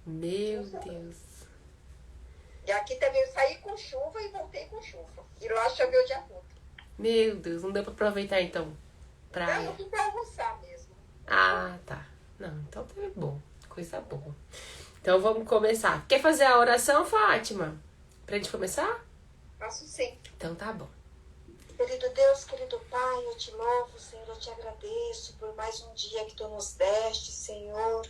Meu Deus. E aqui também eu saí com chuva e voltei com chuva. E lá choveu o dia todo. Meu Deus, não deu pra aproveitar então. Não, Praia. eu fui pra almoçar mesmo. Ah, tá. Não, então tá bom. Coisa boa. Então vamos começar. Quer fazer a oração, Fátima? Pra gente começar? Faço sim. Então tá bom. Querido Deus, querido Pai, eu te louvo, Senhor, eu te agradeço por mais um dia que Tu nos deste, Senhor.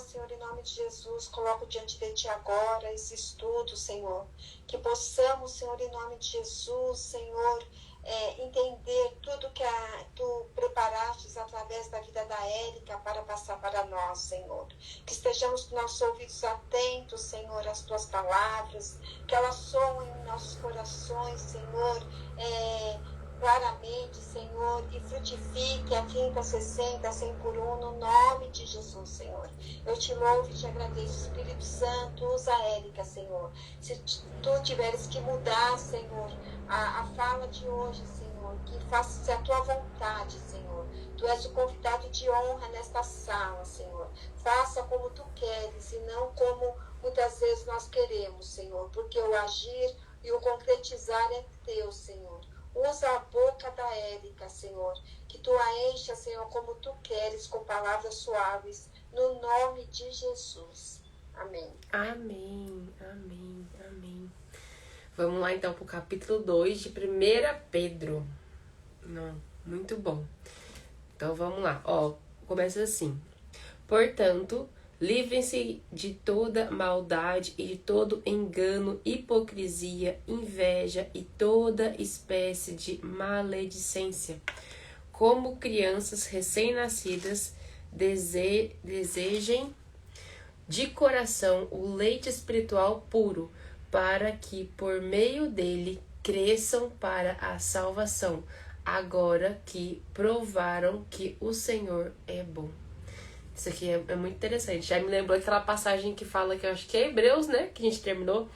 Senhor, em nome de Jesus, coloco diante de Ti agora esse estudo, Senhor. Que possamos, Senhor, em nome de Jesus, Senhor, entender tudo que Tu preparastes através da vida da Érica para passar para nós, Senhor. Que estejamos com nossos ouvidos atentos, Senhor, às Tuas palavras, que elas soem em nossos corações, Senhor, claramente, Senhor, e frutifique a 30, 60, 100 por um, no nome de Jesus, Senhor. Eu te louvo e te agradeço, Espírito Santo, usa a Érica, Senhor. Se Tu tiveres que mudar, Senhor, a fala de hoje, Senhor, que faça a Tua vontade, Senhor. Tu és o convidado de honra nesta sala, Senhor. Faça como Tu queres e não como muitas vezes nós queremos, Senhor, porque o agir e o concretizar é Teu, Senhor. Usa a boca da Érica, Senhor, que Tu a encha, Senhor, como Tu queres, com palavras suaves, no nome de Jesus. Amém. Amém, amém, amém. Vamos lá então pro capítulo 2 de 1 Pedro. Não, muito bom. Então vamos lá, começa assim. Portanto, livrem-se de toda maldade e de todo engano, hipocrisia, inveja e toda espécie de maledicência. Como crianças recém-nascidas, desejem de coração o leite espiritual puro, para que por meio dele cresçam para a salvação, agora que provaram que o Senhor é bom. Isso aqui é muito interessante. Já me lembrou aquela passagem que fala, que eu acho que é Hebreus, né? Que a gente terminou.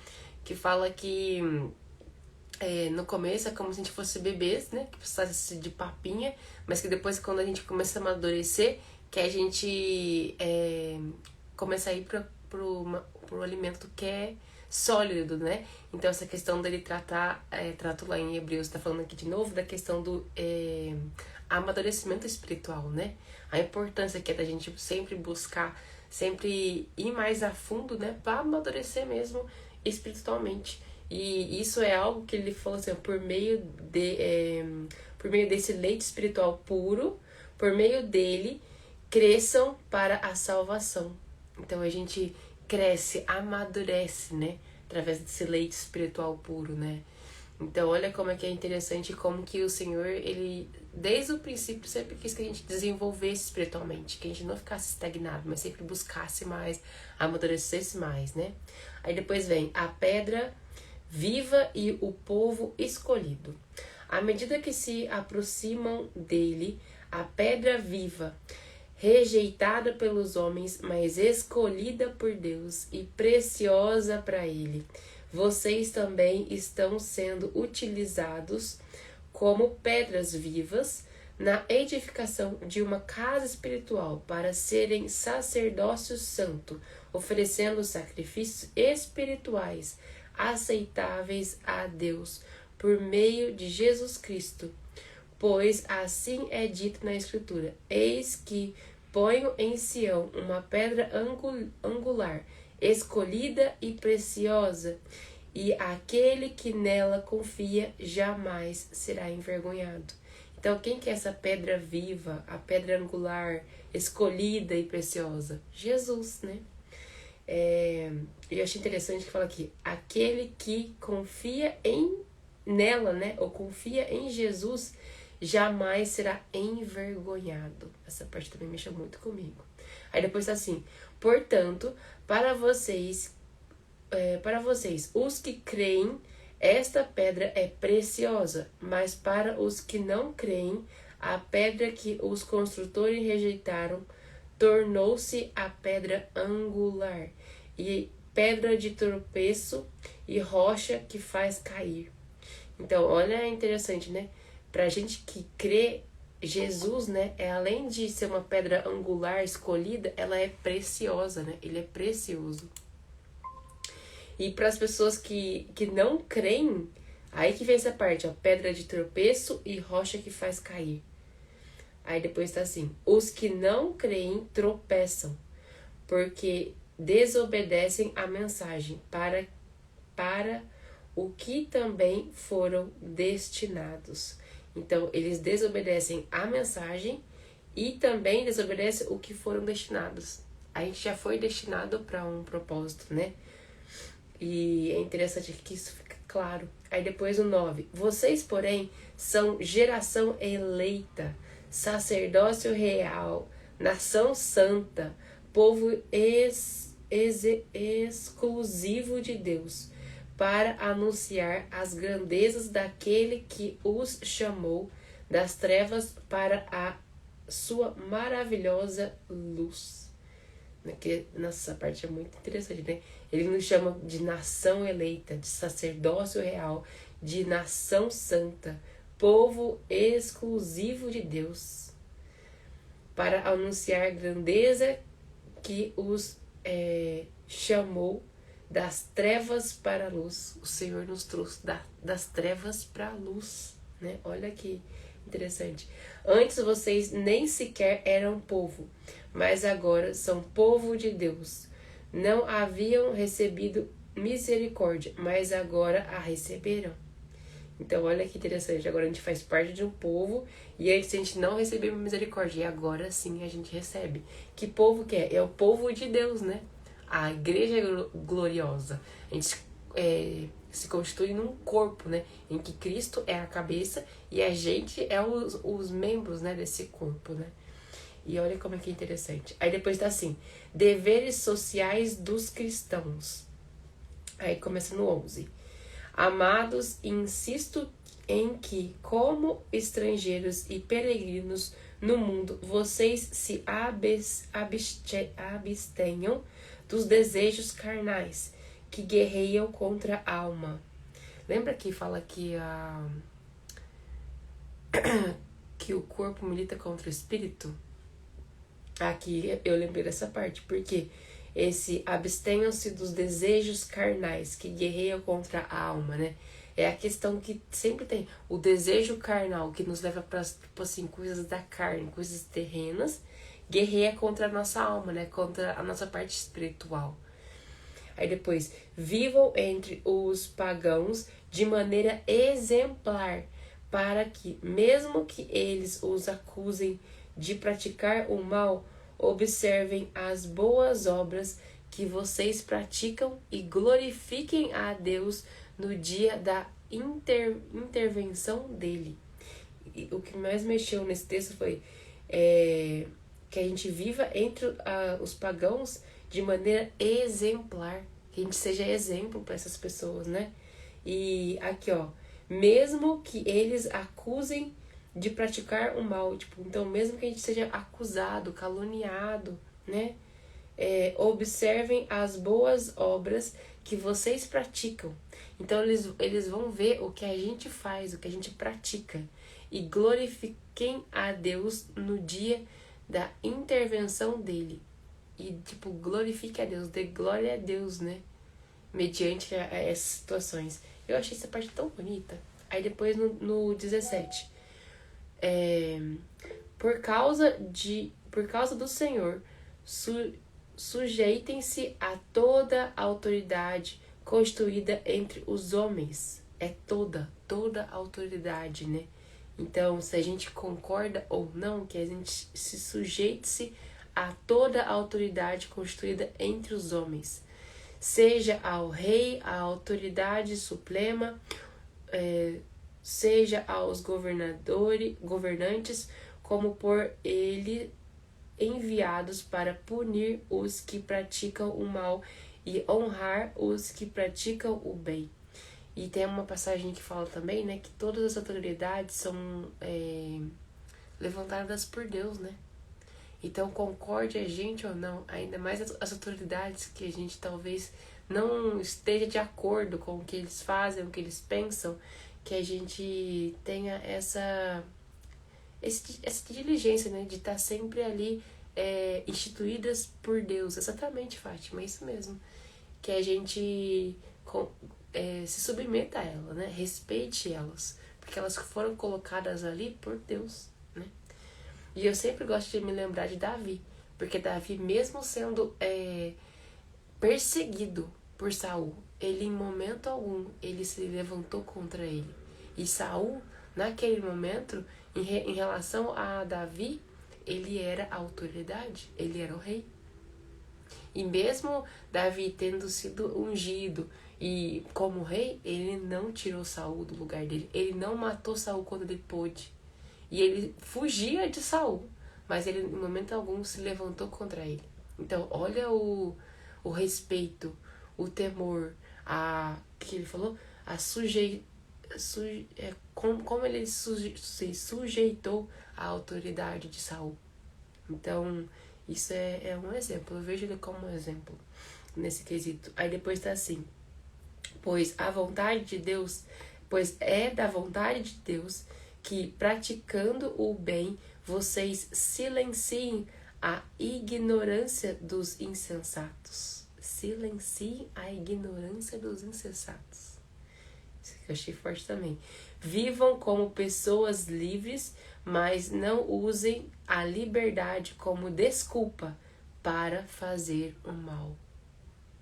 Que fala que no começo é como se a gente fosse bebês, né? Que precisasse de papinha. Mas que depois, quando a gente começa a amadurecer, que a gente começa a ir pro alimento que é sólido, né? Então essa questão dele trato lá em Hebreus, tá falando aqui de novo, da questão do amadurecimento espiritual, né? A importância que é da gente sempre buscar, sempre ir mais a fundo, né? Para amadurecer mesmo espiritualmente. E isso é algo que ele falou assim, por meio desse leite espiritual puro, por meio dele, cresçam para a salvação. Então a gente cresce, amadurece, né? Através desse leite espiritual puro, né? Então olha como é que é interessante, como que o Senhor, ele desde o princípio sempre quis que a gente desenvolvesse espiritualmente, que a gente não ficasse estagnado, mas sempre buscasse mais, amadurecesse mais, né? Aí depois vem a pedra viva e o povo escolhido. À medida que se aproximam dele, a pedra viva, rejeitada pelos homens, mas escolhida por Deus e preciosa para ele, vocês também estão sendo utilizados como pedras vivas na edificação de uma casa espiritual para serem sacerdócio santo, oferecendo sacrifícios espirituais aceitáveis a Deus por meio de Jesus Cristo. Pois assim é dito na Escritura: eis que ponho em Sião uma pedra angular, escolhida e preciosa, e aquele que nela confia jamais será envergonhado. Então, quem que é essa pedra viva, a pedra angular, escolhida e preciosa? Jesus, né? Eu achei interessante que fala aqui, aquele que confia nela, né? Ou confia em Jesus, jamais será envergonhado. Essa parte também mexeu muito comigo. Aí depois tá assim, portanto, para vocês, os que creem, esta pedra é preciosa, mas para os que não creem, a pedra que os construtores rejeitaram tornou-se a pedra angular, e pedra de tropeço e rocha que faz cair. Então, olha, é interessante, né? Pra gente que crê, Jesus, né, além de ser uma pedra angular escolhida, ela é preciosa, né? Ele é precioso. E para as pessoas que não creem, aí que vem essa parte, ó, pedra de tropeço e rocha que faz cair. Aí depois tá assim, os que não creem tropeçam, porque desobedecem a mensagem para o que também foram destinados. Então, eles desobedecem a mensagem e também desobedecem o que foram destinados. A gente já foi destinado para um propósito, né? E é interessante que isso fica claro. Aí depois o 9. Vocês, porém, são geração eleita, sacerdócio real, nação santa, povo exclusivo de Deus, para anunciar as grandezas daquele que os chamou das trevas para a sua maravilhosa luz. Que, nossa, essa parte é muito interessante, né? Ele nos chama de nação eleita, de sacerdócio real, de nação santa, povo exclusivo de Deus, para anunciar a grandeza que os chamou das trevas para a luz. O Senhor nos trouxe das trevas para a luz, né? Olha que interessante. Antes vocês nem sequer eram povo, mas agora são povo de Deus. Não haviam recebido misericórdia, mas agora a receberam. Então, olha que interessante. Agora a gente faz parte de um povo e antes a gente não recebeu misericórdia. E agora sim a gente recebe. Que povo que é? É o povo de Deus, né? A igreja gloriosa. A gente se constitui num corpo, né? Em que Cristo é a cabeça e a gente é os membros, né, desse corpo, né? E olha como é que é interessante. Aí depois tá assim, deveres sociais dos cristãos. Aí começa no 11. Amados, insisto em que, como estrangeiros e peregrinos no mundo, vocês se abstenham dos desejos carnais que guerreiam contra a alma. Lembra que fala que que o corpo milita contra o espírito? Aqui eu lembrei dessa parte, porque esse abstenham-se dos desejos carnais que guerreiam contra a alma, né? É a questão que sempre tem o desejo carnal que nos leva para, tipo assim, coisas da carne, coisas terrenas, guerreia contra a nossa alma, né? Contra a nossa parte espiritual. Aí depois, vivam entre os pagãos de maneira exemplar, para que, mesmo que eles os acusem de praticar o mal, observem as boas obras que vocês praticam e glorifiquem a Deus no dia da intervenção dele. E o que mais mexeu nesse texto foi que a gente viva entre os pagãos de maneira exemplar, que a gente seja exemplo para essas pessoas, né? E aqui, ó, mesmo que eles acusem de praticar o mal, tipo, então mesmo que a gente seja acusado, caluniado, né? Observem as boas obras que vocês praticam. Então eles vão ver o que a gente faz, o que a gente pratica, e glorifiquem a Deus no dia da intervenção dele. E tipo, glorifique a Deus, dê glória a Deus, né? Mediante essas situações. Eu achei essa parte tão bonita. Aí depois no 17. Por causa do Senhor, sujeitem-se a toda a autoridade constituída entre os homens. É toda a autoridade, né? Então, se a gente concorda ou não, que a gente se sujeite-se a toda a autoridade constituída entre os homens. Seja ao rei, a autoridade suprema, seja aos governantes, como por ele enviados para punir os que praticam o mal e honrar os que praticam o bem. E tem uma passagem que fala também, né, que todas as autoridades são levantadas por Deus, né? Então, concorde a gente ou não, ainda mais as autoridades que a gente talvez não esteja de acordo com o que eles fazem, o que eles pensam, que a gente tenha essa diligência, né? De estar sempre ali instituídas por Deus. Exatamente, Fátima, é isso mesmo. Que a gente se submeta a ela, né? Respeite elas. Porque elas foram colocadas ali por Deus, né? E eu sempre gosto de me lembrar de Davi. Porque Davi, mesmo sendo perseguido por Saul, ele em momento algum, ele se levantou contra ele. E Saul, naquele momento, em relação a Davi, ele era a autoridade, ele era o rei. E mesmo Davi tendo sido ungido e como rei, ele não tirou Saul do lugar dele. Ele não matou Saul quando ele pôde. E ele fugia de Saul, mas ele em momento algum se levantou contra ele. Então, olha o respeito, o temor, que ele falou, como ele se sujeitou à autoridade de Saul. Então, isso é um exemplo. Eu vejo ele como um exemplo nesse quesito. Aí depois tá assim: pois é da vontade de Deus que, praticando o bem, vocês silenciem a ignorância dos insensatos. Silenciem a ignorância dos insensatos. Isso que eu achei forte também. Vivam como pessoas livres, mas não usem a liberdade como desculpa para fazer o mal.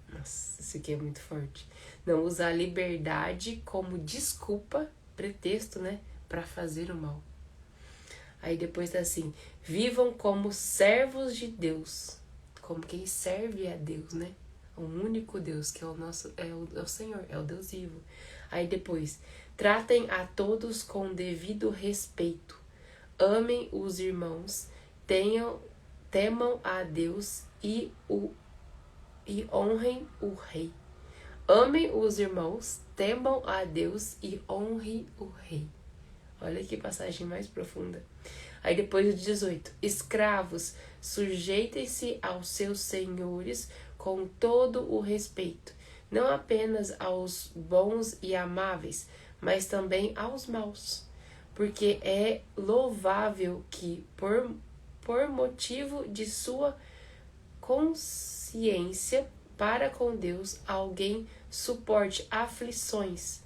Nossa, isso aqui é muito forte. Não usar a liberdade como desculpa, pretexto, né, para fazer o mal. Aí depois tá assim: vivam como servos de Deus, como quem serve a Deus, né? O único Deus, que é o nosso, é o Senhor, é o Deus vivo. Aí depois: tratem a todos com devido respeito. Amem os irmãos, temam a Deus e honrem o rei. Amem os irmãos, temam a Deus e honrem o rei. Olha que passagem mais profunda. Aí depois o 18. Escravos, sujeitem-se aos seus senhores com todo o respeito, não apenas aos bons e amáveis, mas também aos maus. Porque é louvável que, por motivo de sua consciência para com Deus, alguém suporte aflições,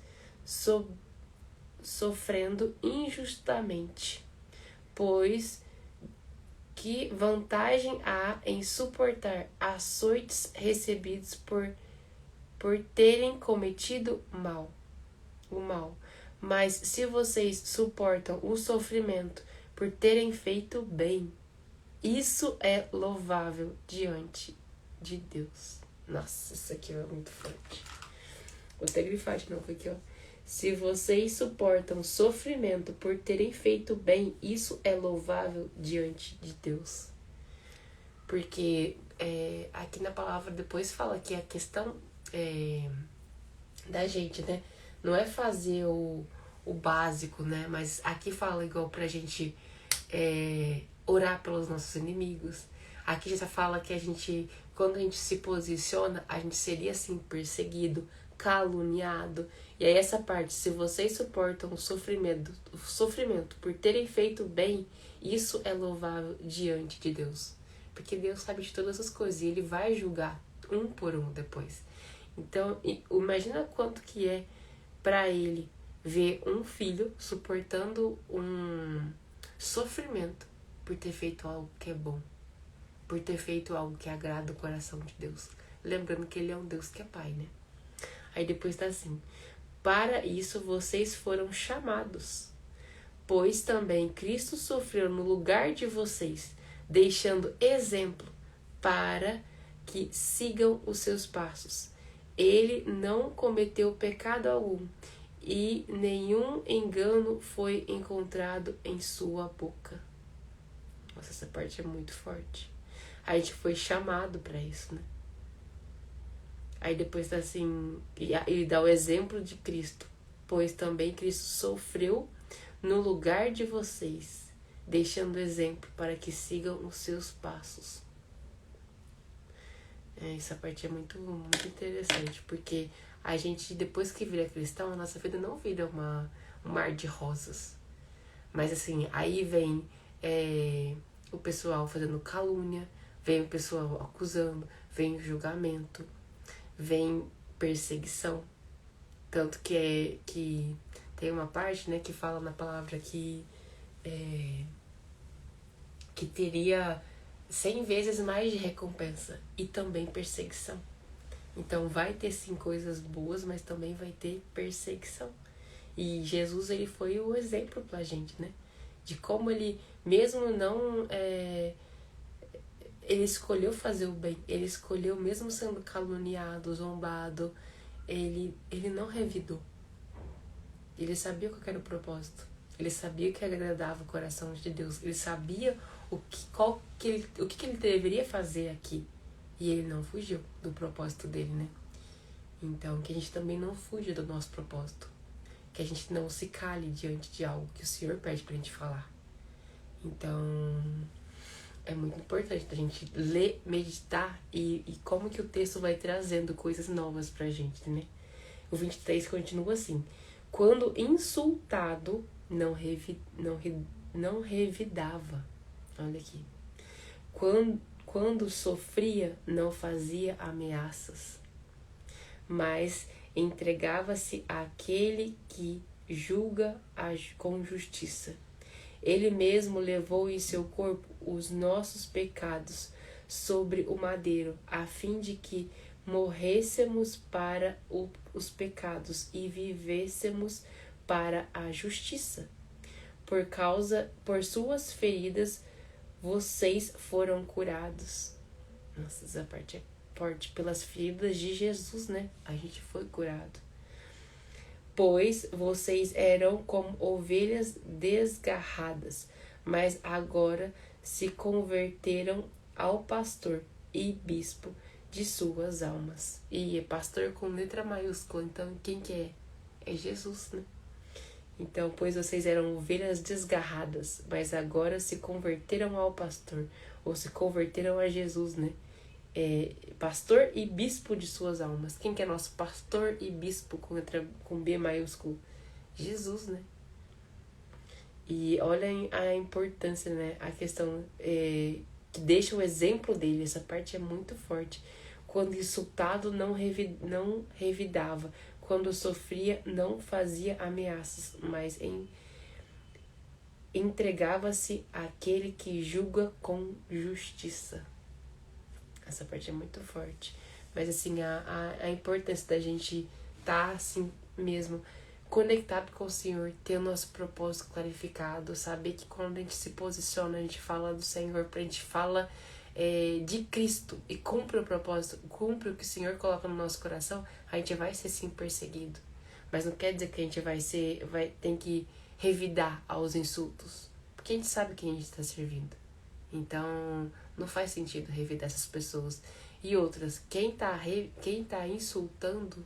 sofrendo injustamente. Pois que vantagem há em suportar açoites recebidos por terem cometido o mal. Mas se vocês suportam o sofrimento por terem feito bem, isso é louvável diante de Deus. Nossa, isso aqui é muito forte. Vou até grifar de novo aqui, ó. Se vocês suportam sofrimento por terem feito bem, isso é louvável diante de Deus. Porque aqui na palavra depois fala que a questão da gente, né? Não é fazer o básico, né? Mas aqui fala igual pra gente orar pelos nossos inimigos. Aqui já fala que quando a gente se posiciona, a gente seria assim perseguido, caluniado. E aí essa parte: se vocês suportam o sofrimento por terem feito bem, isso é louvável diante de Deus. Porque Deus sabe de todas as coisas e Ele vai julgar um por um depois. Então, imagina quanto que é para Ele ver um filho suportando um sofrimento por ter feito algo que é bom, por ter feito algo que agrada o coração de Deus. Lembrando que Ele é um Deus que é Pai, né? Aí depois tá assim: para isso vocês foram chamados, pois também Cristo sofreu no lugar de vocês, deixando exemplo para que sigam os seus passos. Ele não cometeu pecado algum e nenhum engano foi encontrado em sua boca. Nossa, essa parte é muito forte. A gente foi chamado para isso, né? Aí depois tá assim, e dá o exemplo de Cristo, pois também Cristo sofreu no lugar de vocês, deixando exemplo para que sigam os seus passos. Essa parte é muito, muito interessante, porque a gente, depois que vira cristão, a nossa vida não vira um mar de rosas. Mas assim, aí vem o pessoal fazendo calúnia, vem o pessoal acusando, vem o julgamento, vem perseguição. Tanto que tem uma parte, né, que fala na palavra que teria 100 vezes mais de recompensa e também perseguição. Então vai ter sim coisas boas, mas também vai ter perseguição. E Jesus, ele foi o exemplo pra gente, né? De como ele, mesmo não... ele escolheu fazer o bem. Ele escolheu, mesmo sendo caluniado, zombado, ele não revidou. Ele sabia qual era o propósito. Ele sabia que agradava o coração de Deus. Ele sabia o que ele deveria fazer aqui. E ele não fugiu do propósito dele, né? Então, que a gente também não fuja do nosso propósito. Que a gente não se cale diante de algo que o Senhor pede pra gente falar. Então, é muito importante a gente ler, meditar e como que o texto vai trazendo coisas novas pra gente, né? O 23 continua assim: quando insultado, não revidava. Olha aqui. Quando sofria, não fazia ameaças, mas entregava-se àquele que julga com justiça. Ele mesmo levou em seu corpo os nossos pecados sobre o madeiro, a fim de que morrêssemos para os pecados e vivêssemos para a justiça. Por suas feridas, vocês foram curados. Nossa, essa parte é forte. Pelas feridas de Jesus, né? A gente foi curado. Pois vocês eram como ovelhas desgarradas, mas agora se converteram ao pastor e bispo de suas almas. E é pastor com letra maiúscula, então quem que é? É Jesus, né? Então, pois vocês eram ovelhas desgarradas, mas agora se converteram ao pastor, ou se converteram a Jesus, né? Pastor e bispo de suas almas. Quem que é nosso pastor e bispo com B maiúsculo? Jesus, né? E olhem a importância, né? A questão que deixa o exemplo dele. Essa parte é muito forte. Quando insultado, não revidava. Quando sofria, não fazia ameaças, mas entregava-se àquele que julga com justiça. Essa parte é muito forte. Mas assim, a importância da gente estar assim mesmo conectado com o Senhor, ter o nosso propósito clarificado, saber que quando a gente se posiciona, a gente fala do Senhor, a gente fala de Cristo e cumpre o propósito, cumpre o que o Senhor coloca no nosso coração, a gente vai ser sim perseguido. Mas não quer dizer que a gente tem que revidar aos insultos, porque a gente sabe quem a gente está servindo. Então, não faz sentido revidar essas pessoas. E outras, quem tá insultando,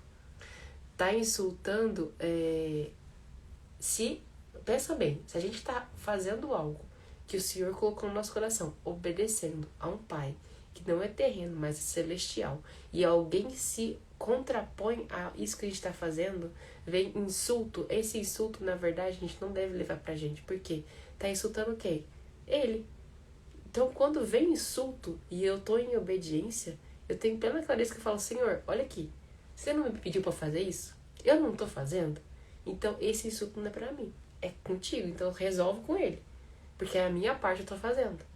pensa bem, se a gente tá fazendo algo que o Senhor colocou no nosso coração, obedecendo a um Pai que não é terreno, mas é celestial, e alguém se contrapõe a isso que a gente está fazendo, vem insulto. Esse insulto, na verdade, a gente não deve levar pra gente, porque tá insultando quem? Ele. Então, quando vem insulto e eu tô em obediência, eu tenho plena clareza que eu falo: Senhor, olha aqui, você não me pediu pra fazer isso? Eu não tô fazendo? Então, esse insulto não é pra mim, é contigo, então resolve com ele, porque é a minha parte, eu tô fazendo.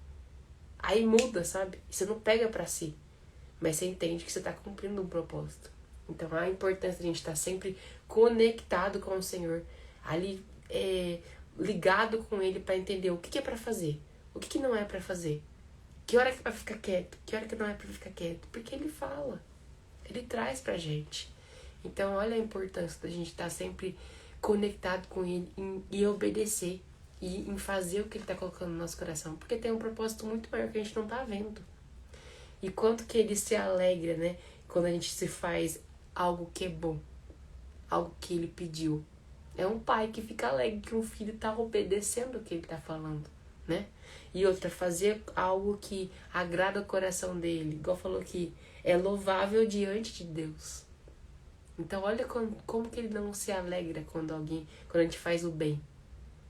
Aí muda, sabe? Você não pega pra si, mas você entende que você tá cumprindo um propósito. Então, a importância de a gente estar sempre conectado com o Senhor, ali ligado com Ele pra entender o que é pra fazer, o que não é pra fazer, que hora que é pra ficar quieto, que hora que não é pra ficar quieto, porque Ele fala, Ele traz pra gente. Então, olha a importância da gente estar sempre conectado com Ele e obedecer, e em fazer o que Ele tá colocando no nosso coração, porque tem um propósito muito maior que a gente não tá vendo. E quanto que Ele se alegra, né, quando a gente se faz algo que é bom, algo que Ele pediu. É um pai que fica alegre que um filho tá obedecendo o que Ele tá falando, né? E outra, fazer algo que agrada o coração dele, igual falou aqui, é louvável diante de Deus. Então olha como que Ele não se alegra quando a gente faz o bem.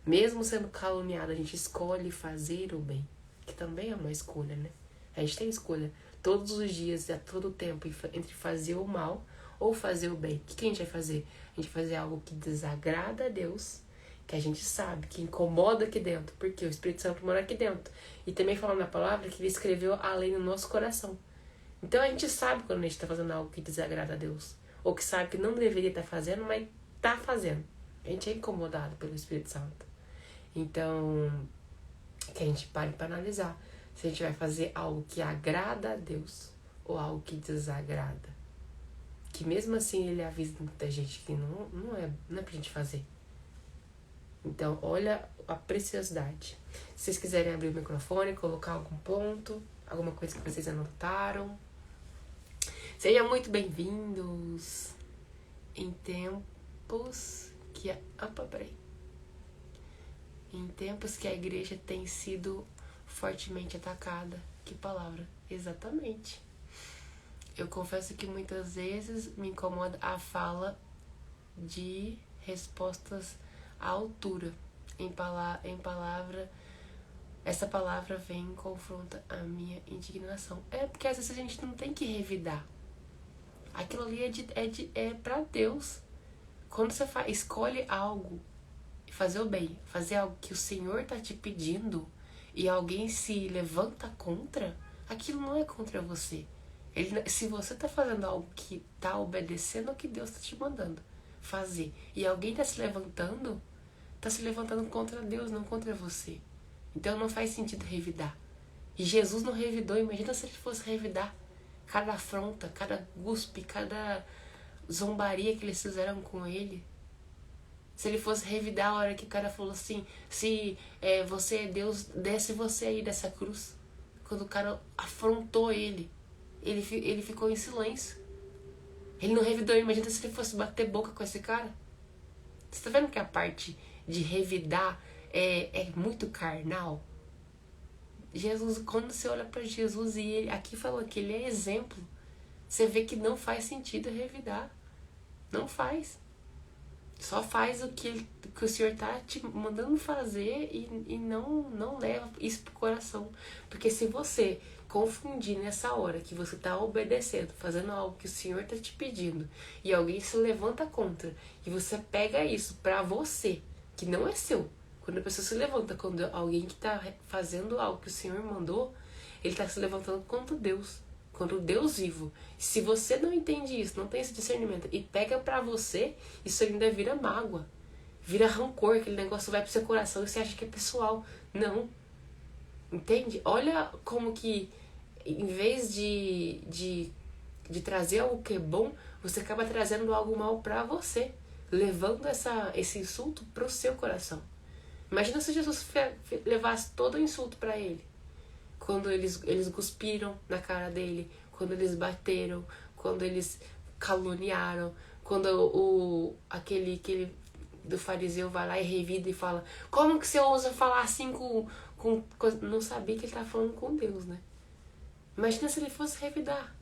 Mesmo sendo caluniado, a gente escolhe fazer o bem. Que também é uma escolha, né? A gente tem escolha todos os dias, a todo tempo, entre fazer o mal ou fazer o bem. O que a gente vai fazer? A gente vai fazer algo que desagrada a Deus, que a gente sabe, que incomoda aqui dentro, porque o Espírito Santo mora aqui dentro. E também falando na palavra que ele escreveu a lei no nosso coração. Então a gente sabe quando a gente está fazendo algo que desagrada a Deus. Ou que sabe que não deveria estar fazendo, mas está fazendo. A gente é incomodado pelo Espírito Santo. Então, que a gente pare para analisar se a gente vai fazer algo que agrada a Deus ou algo que desagrada. Que mesmo assim ele avisa muita gente que não é pra gente fazer. Então, olha a preciosidade. Se vocês quiserem abrir o microfone, colocar algum ponto, alguma coisa que vocês anotaram, sejam muito bem-vindos em tempos que... Opa, peraí. Em tempos que a igreja tem sido fortemente atacada. Que palavra? Exatamente. Eu confesso que muitas vezes me incomoda a fala de respostas à altura. Em palavra, essa palavra vem e confronta a minha indignação. É porque às vezes a gente não tem que revidar. Aquilo ali é pra Deus. Quando você escolhe algo, fazer o bem, fazer algo que o Senhor tá te pedindo e alguém se levanta contra, aquilo não é contra você. Se você tá fazendo algo que tá obedecendo ao que Deus tá te mandando fazer e alguém tá se levantando contra Deus, não contra você. Então não faz sentido revidar. E Jesus não revidou, imagina se ele fosse revidar cada afronta, cada guspe, cada zombaria que eles fizeram com ele. Se ele fosse revidar a hora que o cara falou assim, se você é Deus, desce você aí dessa cruz. Quando o cara afrontou ele ficou em silêncio. Ele não revidou, imagina se ele fosse bater boca com esse cara. Você tá vendo que a parte de revidar é muito carnal? Jesus, quando você olha pra Jesus e ele aqui falou que ele é exemplo, você vê que não faz sentido revidar. Não faz. Só faz o que o Senhor tá te mandando fazer e não leva isso pro coração. Porque se você confundir nessa hora que você tá obedecendo, fazendo algo que o Senhor tá te pedindo, e alguém se levanta contra, e você pega isso pra você, que não é seu. Quando a pessoa se levanta, quando alguém que tá fazendo algo que o Senhor mandou, ele tá se levantando contra Deus. Contra o Deus vivo. Se você não entende isso, não tem esse discernimento e pega pra você, isso ainda vira mágoa. Vira rancor, aquele negócio vai pro seu coração e você acha que é pessoal. Não. Entende? Olha como que, em vez de trazer algo que é bom, você acaba trazendo algo mal pra você. Levando esse insulto pro seu coração. Imagina se Jesus levasse todo o insulto pra ele. Quando eles cuspiram na dele, quando eles bateram, quando eles caluniaram, quando aquele do fariseu vai lá e revida e fala, como que você ousa falar assim com não sabia que ele estava falando com Deus, né? Imagina se ele fosse revidar.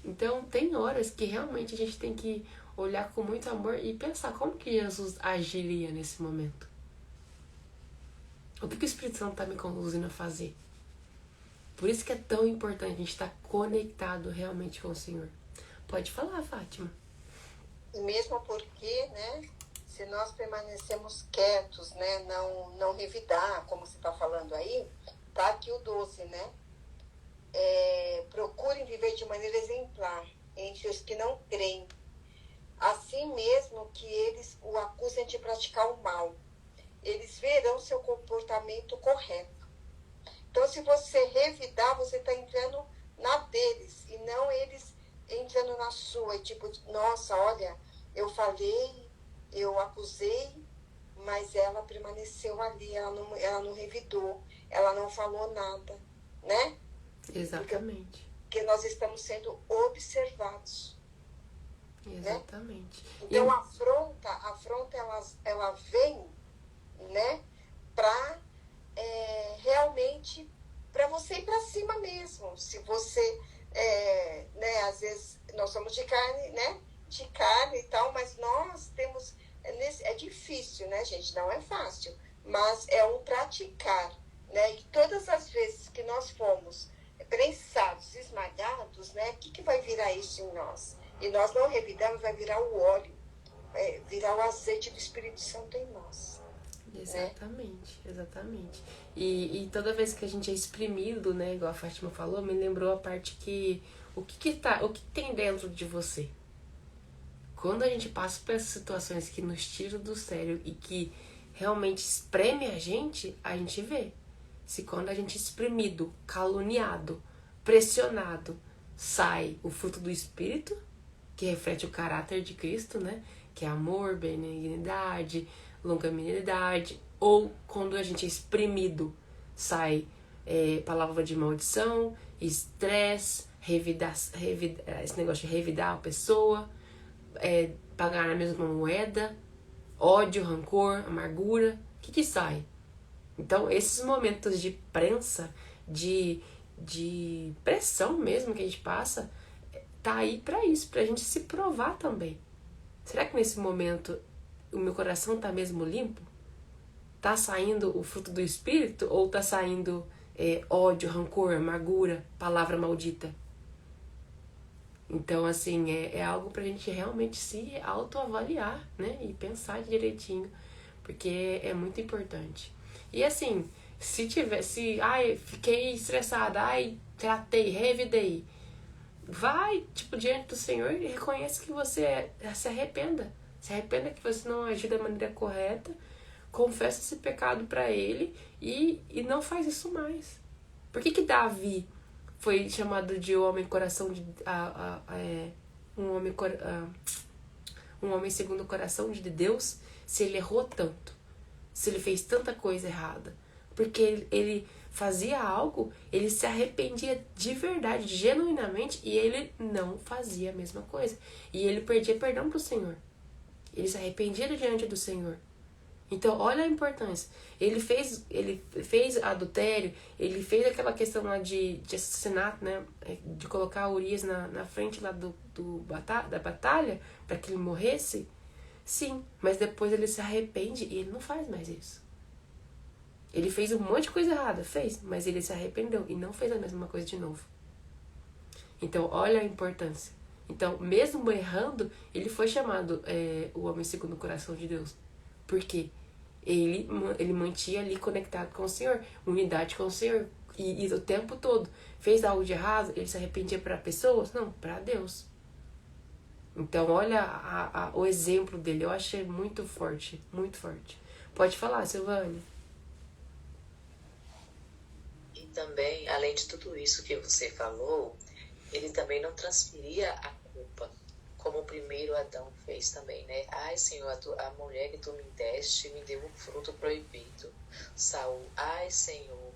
Então tem horas que realmente a gente tem que olhar com muito amor e pensar como que Jesus agiria nesse momento. O que o Espírito Santo está me conduzindo a fazer? Por isso que é tão importante a gente estar conectado realmente com o Senhor. Pode falar, Fátima. E mesmo porque, né, se nós permanecemos quietos, né, não revidar, como você está falando aí, tá aqui o 12, né? Procurem viver de maneira exemplar entre os que não creem, assim mesmo que eles o acusem de praticar o mal. Eles verão seu comportamento correto. Então, se você revidar, você está entrando na deles e não eles entrando na sua. E tipo, nossa, olha, eu falei, eu acusei, mas ela permaneceu ali, ela não revidou, ela não falou nada, né? Exatamente. Porque nós estamos sendo observados. Exatamente. Né? Então, a afronta ela vem, né, para realmente para você ir para cima mesmo. Se você né, às vezes nós somos de carne, né, de carne e tal, mas nós temos é difícil, né, gente? Não é fácil, mas é um praticar, né? E todas as vezes que nós fomos prensados, esmagados, né? O que vai virar isso em nós? E nós não revidamos, vai virar o óleo, virar o azeite do Espírito Santo em nós. Exatamente, né? Exatamente. E toda vez que a gente é exprimido, né, igual a Fátima falou, me lembrou a parte que o que tem dentro de você. Quando a gente passa por essas situações que nos tiram do sério e que realmente espreme a gente vê. Se quando a gente é exprimido, caluniado, pressionado, sai o fruto do Espírito, que reflete o caráter de Cristo, né? Que é amor, benignidade, longanimidade. Ou quando a gente é exprimido, sai palavra de maldição, estresse, esse negócio de revidar a pessoa, pagar na mesma moeda, ódio, rancor, amargura. O que sai? Então, esses momentos de prensa, de pressão mesmo que a gente passa, tá aí pra isso, pra gente se provar também. Será que nesse momento o meu coração tá mesmo limpo? Tá saindo o fruto do Espírito ou tá saindo ódio, rancor, amargura, palavra maldita? Então, assim, é algo pra gente realmente se autoavaliar, né? E pensar direitinho, porque é muito importante. E assim, ai, fiquei estressada, ai, tratei, revidei, vai, tipo, diante do Senhor e reconhece que você se arrependa. Se arrependa que você não agiu da maneira correta, confessa esse pecado pra Ele e não faz isso mais. Por que Davi foi chamado de homem coração de... um homem segundo o coração de Deus, se ele errou tanto, se ele fez tanta coisa errada? Porque ele fazia algo, ele se arrependia de verdade, genuinamente, e ele não fazia a mesma coisa. E ele perdia perdão pro Senhor. Ele se arrependia diante do Senhor. Então, olha a importância. Ele fez adultério, ele fez aquela questão lá de assassinato, né? De colocar Urias na frente lá da batalha para que ele morresse. Sim, mas depois ele se arrepende e ele não faz mais isso. Ele fez um monte de coisa errada, fez, mas ele se arrependeu e não fez a mesma coisa de novo. Então, olha a importância. Então, mesmo errando, ele foi chamado o homem segundo o coração de Deus. Por quê? Ele mantinha ali conectado com o Senhor, unidade com o Senhor. E o tempo todo fez algo de errado, ele se arrependia para pessoas? Não, para Deus. Então, olha o exemplo dele. Eu achei muito forte, muito forte. Pode falar, Silvane. E também, além de tudo isso que você falou, ele também não transferia a culpa, como o primeiro Adão fez também, né? Ai, Senhor, a mulher que tu me deste me deu um fruto proibido. Saul, ai, Senhor,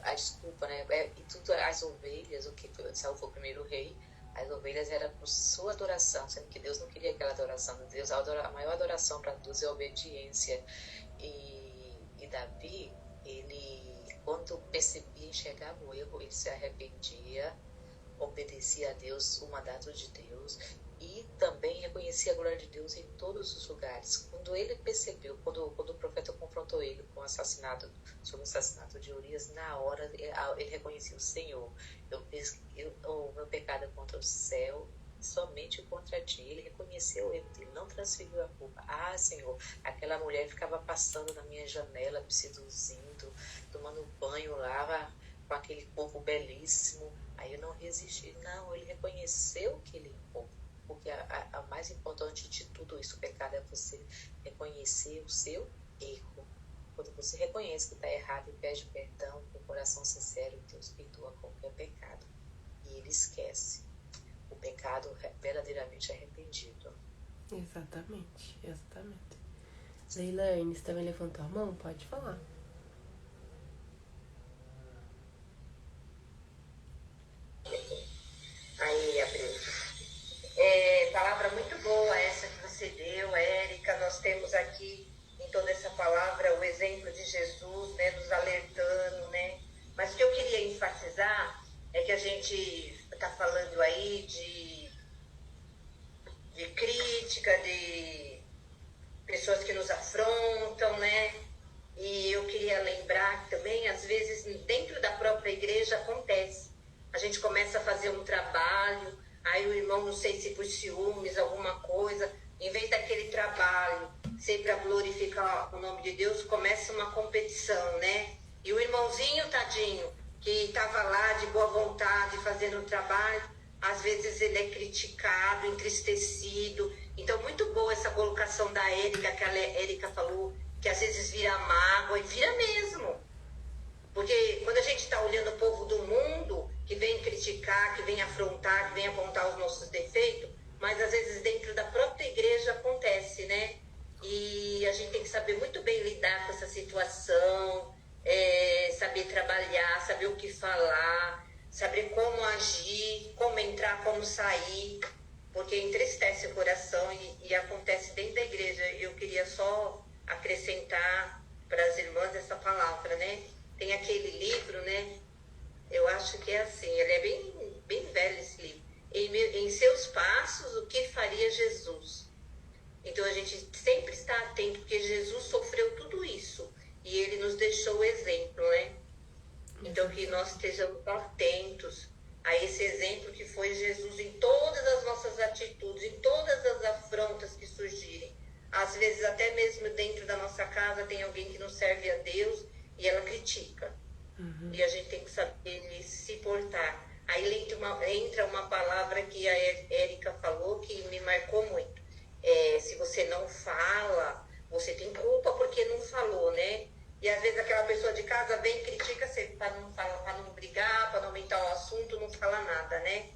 a desculpa, né? E tudo, as ovelhas, Saul foi o primeiro rei, as ovelhas eram por sua adoração, sendo que Deus não queria aquela adoração de Deus. A maior adoração para Deus é a obediência. E Davi, ele, quando percebia, enxergava o erro, ele se arrependia, obedecia a Deus, o mandato de Deus, e também reconhecia a glória de Deus em todos os lugares. Quando ele percebeu, quando o profeta confrontou ele com sobre o assassinato de Urias, na hora ele reconhecia o Senhor. O meu pecado é contra o céu, somente contra ti. Ele reconheceu o erro dele, não transferiu a culpa. Ah, Senhor, aquela mulher ficava passando na minha janela, me seduzindo, tomando banho lá, com aquele corpo belíssimo. Aí eu não resisti. Não, ele reconheceu que ele errou. Porque a mais importante de tudo isso, o pecado, é você reconhecer o seu erro. Quando você reconhece que está errado e pede perdão com o coração sincero, Deus perdoa qualquer pecado. E ele esquece o pecado verdadeiramente arrependido. Exatamente, exatamente. Leilane, você também levantou a mão? Pode falar. Aí, Abril. Palavra muito boa essa que você deu, Érica. Nós temos aqui em toda essa palavra o exemplo de Jesus, né, nos alertando, né? Mas o que eu queria enfatizar é que a gente está falando aí de crítica, pessoas que nos afrontam, né? E eu queria lembrar que também, às vezes, dentro da própria igreja acontece. A gente começa a fazer um trabalho, aí o irmão, não sei se por ciúmes, alguma coisa, em vez daquele trabalho ser para glorificar o nome de Deus, começa uma competição, né? E o irmãozinho, tadinho, que estava lá de boa vontade fazendo o trabalho, às vezes ele é criticado, entristecido. Então, muito boa essa colocação da Érica, que a Érica falou, que às vezes vira mágoa, e vira mesmo. Porque quando a gente está olhando o povo do mundo, que vem criticar, que vem afrontar, que vem apontar os nossos defeitos, mas às vezes dentro da própria igreja acontece, né? E a gente tem que saber muito bem lidar com essa situação, saber trabalhar, saber o que falar, saber como agir, como entrar, como sair, porque entristece o coração e acontece dentro da igreja. Eu queria só acrescentar para as irmãs essa palavra, né? Tem aquele livro, né? Eu acho que é assim, ele é bem velho esse livro. Em seus passos, o que faria Jesus? Então a gente sempre está atento, porque Jesus sofreu tudo isso e ele nos deixou o exemplo, né? Então que nós estejamos atentos a esse exemplo que foi Jesus em todas as nossas atitudes, em todas as afrontas que surgirem. Às vezes até mesmo dentro da nossa casa tem alguém que não serve a Deus e ela critica. E a gente tem que saber se portar. Aí entra uma palavra que a Érica falou que me marcou muito. Se você não fala, você tem culpa porque não falou, né? E às vezes aquela pessoa de casa vem e critica você para não brigar, para não aumentar o assunto, não fala nada, né?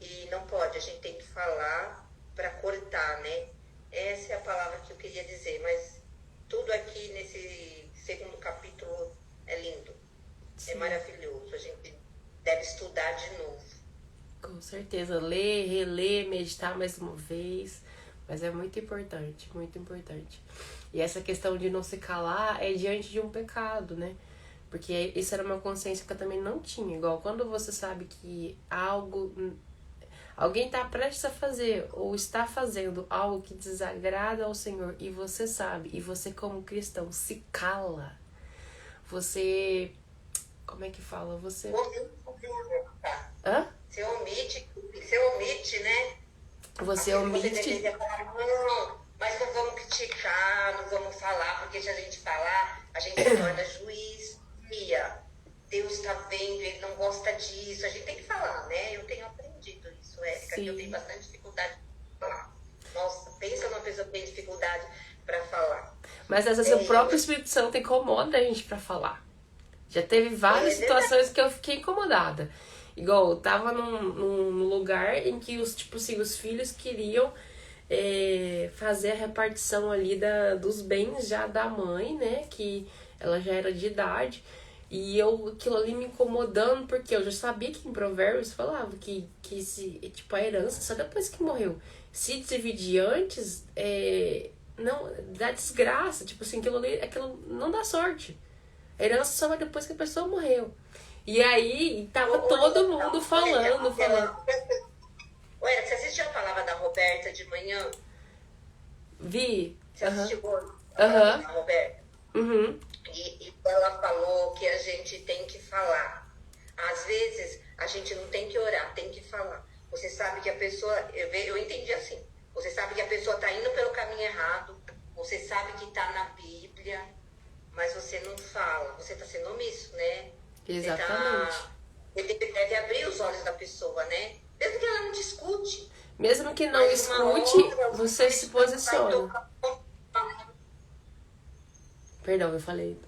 E não pode, a gente tem que falar para cortar, né? Essa é a palavra que eu queria dizer, mas tudo aqui nesse segundo capítulo é lindo. Sim. É maravilhoso, a gente deve estudar de novo. Com certeza, ler, reler, meditar mais uma vez, mas é muito importante, muito importante. E essa questão de não se calar é diante de um pecado, né? Porque isso era uma consciência que eu também não tinha. Igual quando você sabe que alguém está prestes a fazer ou está fazendo algo que desagrada ao Senhor e você sabe, e você como cristão se cala, você... Como é que fala? Você... Hã? Você omite, né? Você omite... Você deveria falar, não, mas não vamos criticar, não vamos falar, porque se a gente falar, a gente se torna juiz. Deus está vendo, ele não gosta disso. A gente tem que falar, né? Eu tenho aprendido isso, Érica, que eu tenho bastante dificuldade para falar. Nossa, pensa numa pessoa que tem dificuldade para falar. Mas às vezes o próprio Espírito Santo incomoda a gente para falar. Já teve várias situações que eu fiquei incomodada. Igual, eu tava num lugar em que os filhos queriam fazer a repartição ali dos bens já da mãe, né? Que ela já era de idade. E aquilo ali me incomodando, porque eu já sabia que em Provérbios falava que a herança, só depois que morreu. Se dividir antes, não dá desgraça. Tipo assim, aquilo não dá sorte. A herança só vai depois que a pessoa morreu. E aí, tava todo mundo falando. Ué, você assistiu a palavra da Roberta de manhã? Vi. Você assistiu a da Roberta? E ela falou que a gente tem que falar. Às vezes, a gente não tem que orar, tem que falar. Você sabe que a pessoa... Eu entendi assim. Você sabe que a pessoa tá indo pelo caminho errado. Você sabe que tá na Bíblia... Mas você não fala, você está sendo omisso, né? Exatamente. Você deve abrir os olhos da pessoa, né? Mesmo que ela não discute. Mesmo que não escute, você se posiciona. Perdão, eu falei.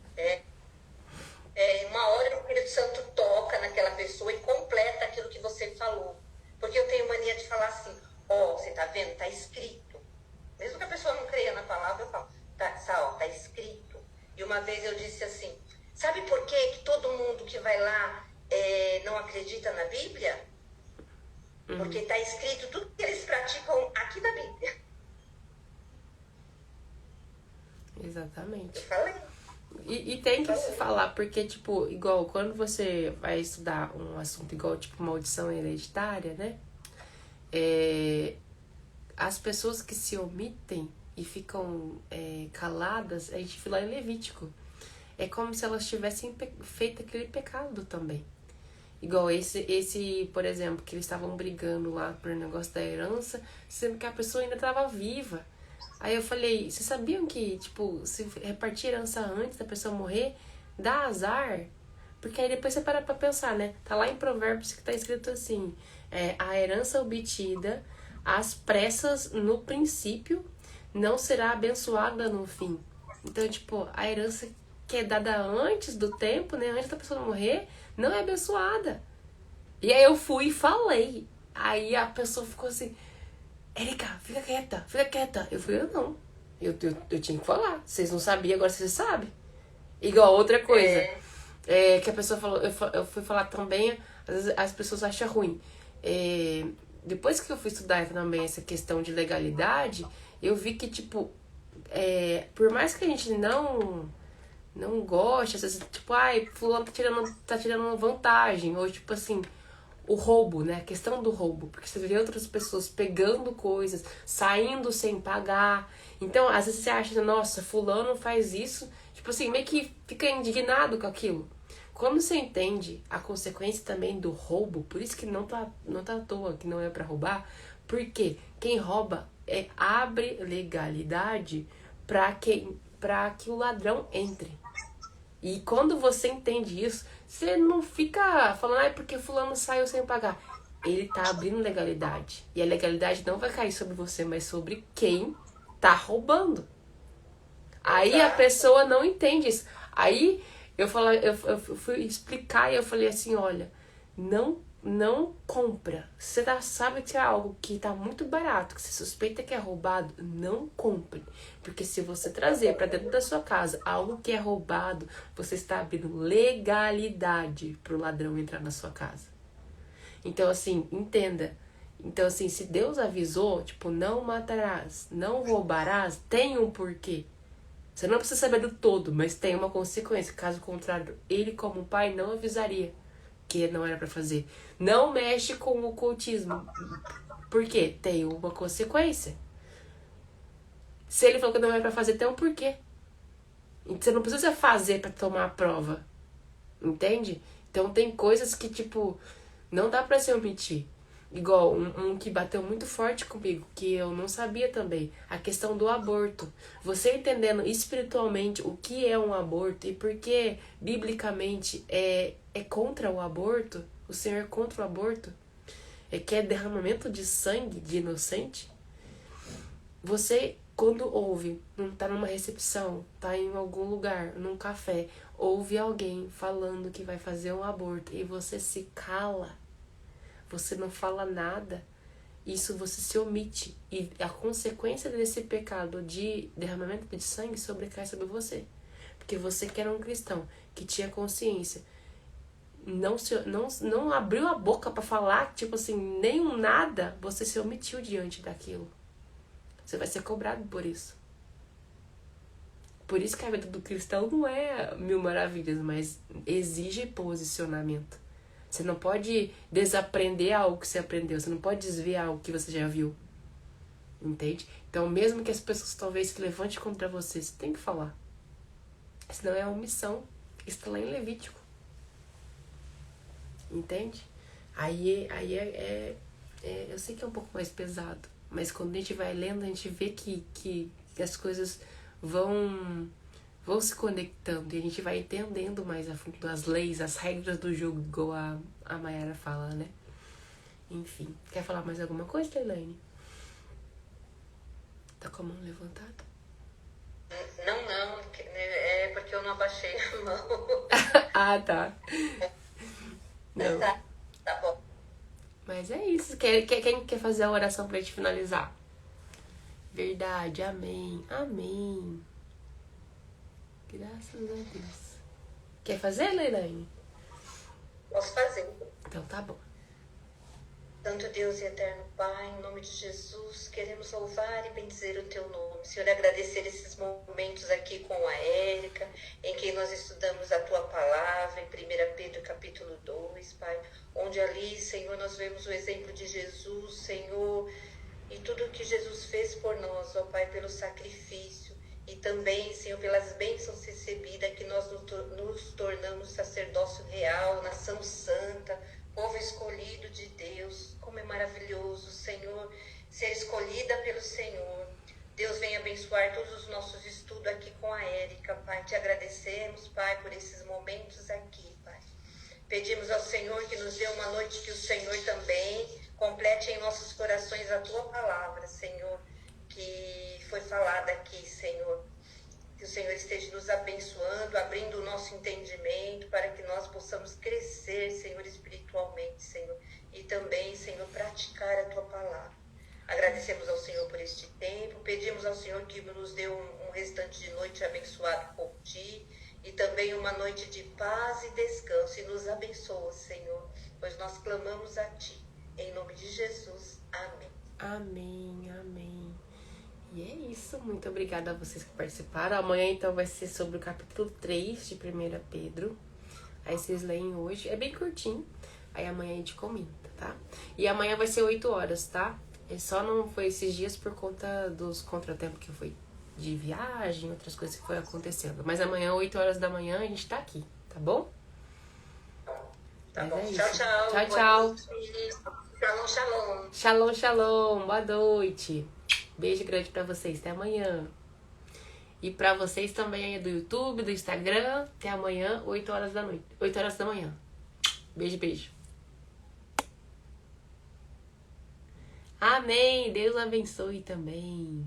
Uma hora o Espírito Santo toca naquela pessoa e completa aquilo que você falou. Porque eu tenho mania de falar assim, você tá vendo? Tá escrito. Mesmo que a pessoa não creia na palavra, eu falo, tá escrito. E uma vez eu disse assim, sabe por que todo mundo que vai lá não acredita na Bíblia? Porque está escrito tudo que eles praticam aqui na Bíblia. Exatamente. Eu falei. E tem que se falar, porque, tipo, igual quando você vai estudar um assunto igual, tipo, maldição hereditária, né? As pessoas que se omitem, e ficam caladas, a gente vê lá em Levítico. É como se elas tivessem feito aquele pecado também. Igual esse, por exemplo, que eles estavam brigando lá por negócio da herança, sendo que a pessoa ainda estava viva. Aí eu falei, vocês sabiam que, tipo, se repartir herança antes da pessoa morrer, dá azar? Porque aí depois você para pra pensar, né? Tá lá em Provérbios que tá escrito assim, a herança obtida às pressas no princípio não será abençoada no fim. Então, tipo, a herança que é dada antes do tempo, né? Antes da pessoa morrer, não é abençoada. E aí eu fui e falei. Aí a pessoa ficou assim, Érica, fica quieta, fica quieta. Eu falei, não. Eu tinha que falar. Vocês não sabiam, agora vocês sabem. Igual outra coisa. Que a pessoa falou, eu fui falar também, às vezes as pessoas acham ruim. Depois que eu fui estudar também essa questão de legalidade, eu vi que, tipo, por mais que a gente não goste, às vezes, tipo, fulano tá tirando vantagem, ou tipo assim, o roubo, né? A questão do roubo, porque você vê outras pessoas pegando coisas, saindo sem pagar. Então, às vezes você acha, nossa, fulano faz isso, tipo assim, meio que fica indignado com aquilo. Quando você entende a consequência também do roubo, por isso que não tá à toa que não é pra roubar, porque quem rouba abre legalidade pra que o ladrão entre. E quando você entende isso, você não fica falando, porque fulano saiu sem pagar. Ele tá abrindo legalidade. E a legalidade não vai cair sobre você, mas sobre quem tá roubando. Aí a pessoa não entende isso. Aí eu fui explicar e eu falei assim, olha, não compra. Você sabe que é algo que tá muito barato, que você suspeita que é roubado, não compre. Porque se você trazer para dentro da sua casa algo que é roubado, você está abrindo legalidade pro ladrão entrar na sua casa. Então, assim, entenda. Então, assim, se Deus avisou, tipo, não matarás, não roubarás, tem um porquê. Você não precisa saber do todo, mas tem uma consequência. Caso contrário, ele como pai não avisaria que não era pra fazer. Não mexe com o ocultismo. Por quê? Tem uma consequência. Se ele falou que não é pra fazer, tem um porquê. Você não precisa fazer pra tomar a prova. Entende? Então tem coisas que, tipo, não dá pra se omitir. Igual um que bateu muito forte comigo, que eu não sabia também. A questão do aborto. Você entendendo espiritualmente o que é um aborto e por que, biblicamente, é contra o aborto, o Senhor é contra o aborto, que é derramamento de sangue de inocente. Você, quando ouve, não tá numa recepção, tá em algum lugar, num café, ouve alguém falando que vai fazer um aborto e você se cala, você não fala nada, isso você se omite. E a consequência desse pecado de derramamento de sangue sobrecai sobre você. Porque você que era um cristão, que tinha consciência, não abriu a boca pra falar, tipo assim, nenhum nada, você se omitiu diante daquilo. Você vai ser cobrado por isso. Por isso que a vida do cristão não é mil maravilhas, mas exige posicionamento. Você não pode desaprender algo que você aprendeu. Você não pode desviar algo que você já viu. Entende? Então, mesmo que as pessoas talvez se levantem contra você, você tem que falar. Senão é omissão. Isso está lá em Levítico. Entende? Aí eu sei que é um pouco mais pesado. Mas quando a gente vai lendo, a gente vê que as coisas vão se conectando e a gente vai entendendo mais a fundo as leis, as regras do jogo, igual a Mayara fala, né? Enfim, quer falar mais alguma coisa, Elaine? Tá com a mão levantada? Não, é porque eu não abaixei a mão. Ah, tá. Não. Tá bom. Mas é isso. Quem quer fazer a oração pra gente finalizar? Verdade, amém. Amém. Graças a Deus. Quer fazer, Leilane? Posso fazer. Então tá bom. Santo Deus e eterno Pai, em nome de Jesus, queremos louvar e bendizer o teu nome. Senhor, agradecer esses momentos aqui com a Érica, em que nós estudamos a tua palavra, em 1 Pedro capítulo 2, Pai, onde ali, Senhor, nós vemos o exemplo de Jesus, Senhor, e tudo que Jesus fez por nós, ó Pai, pelo sacrifício e também, Senhor, pelas bênçãos recebidas, que nós nos tornamos sacerdócio real, nação santa, povo escolhido de Deus. Como é maravilhoso, Senhor, ser escolhida pelo Senhor. Deus vem abençoar todos os nossos estudos aqui com a Érica, Pai. Te agradecemos, Pai, por esses momentos aqui, Pai. Pedimos ao Senhor que nos dê uma noite que o Senhor também complete em nossos corações a Tua palavra, Senhor, que foi falada aqui, Senhor. Que o Senhor esteja nos abençoando, abrindo o nosso entendimento para que nós possamos crescer, Senhor, espiritualmente, Senhor. E também, Senhor, praticar a Tua palavra. Agradecemos ao Senhor por este tempo, pedimos ao Senhor que nos dê um restante de noite abençoado por Ti e também uma noite de paz e descanso. E nos abençoa, Senhor, pois nós clamamos a Ti. Em nome de Jesus. Amém. Amém, amém. E é isso, muito obrigada a vocês que participaram. Amanhã, então, vai ser sobre o capítulo 3 de 1 Pedro. Aí vocês leem hoje, é bem curtinho. Aí amanhã a gente comenta, tá? E amanhã vai ser 8 horas, tá? E só não foi esses dias por conta dos contratempos que foi de viagem, outras coisas que foi acontecendo. Mas amanhã, 8 horas da manhã, a gente tá aqui, tá bom? Tá Mas bom. é isso. Tchau, tchau. Tchau, tchau. Shalom, shalom. Shalom, shalom. Boa noite. Beijo grande pra vocês. Até amanhã. E pra vocês também aí do YouTube, do Instagram. Até amanhã, 8 horas da noite. 8 horas da manhã. Beijo, beijo. Amém. Deus abençoe também.